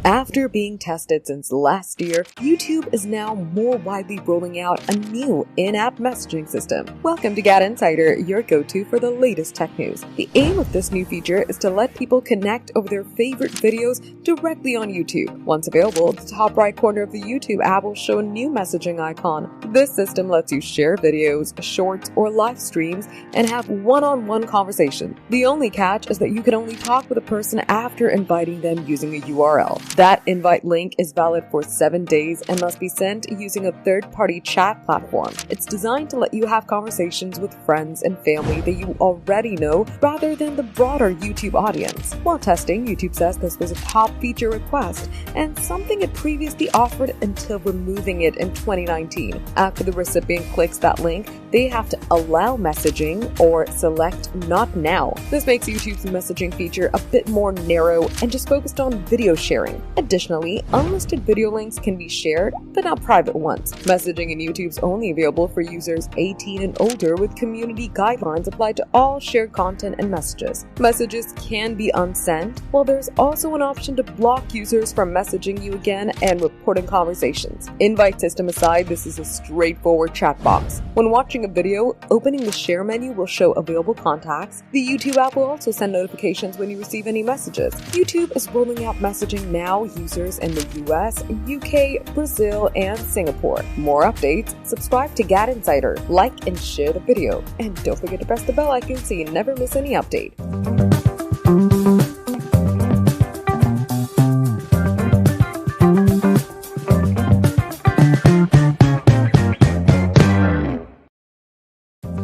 After being tested since last year, YouTube is now more widely rolling out a new in-app messaging system. Welcome to GadInsider, your go-to for the latest tech news. The aim of this new feature is to let people connect over their favorite videos directly on YouTube. Once available, the top right corner of the YouTube app will show a new messaging icon. This system lets you share videos, shorts, or live streams and have one-on-one conversation. The only catch is that you can only talk with a person after inviting them using a URL. That invite link is valid for 7 days and must be sent using a third-party chat platform. It's designed to let you have conversations with friends and family that you already know rather than the broader YouTube audience. While testing, YouTube says this was a top feature request and something it previously offered until removing it in 2019. After the recipient clicks that link, they have to allow messaging or select Not Now. This makes YouTube's messaging feature a bit more narrow and just focused on video sharing. Additionally, unlisted video links can be shared, but not private ones. Messaging in YouTube's only available for users 18 and older, with community guidelines applied to all shared content and messages. Messages can be unsent, while there's also an option to block users from messaging you again and reporting conversations. Invite system aside, this is a straightforward chat box. When watching a video, opening the share menu will show available contacts. The YouTube app will also send notifications when you receive any messages. YouTube is rolling out messaging now users in the US, UK, Brazil, and Singapore. More updates, subscribe to GadInsider, like and share the video, and don't forget to press the bell icon so you never miss any update.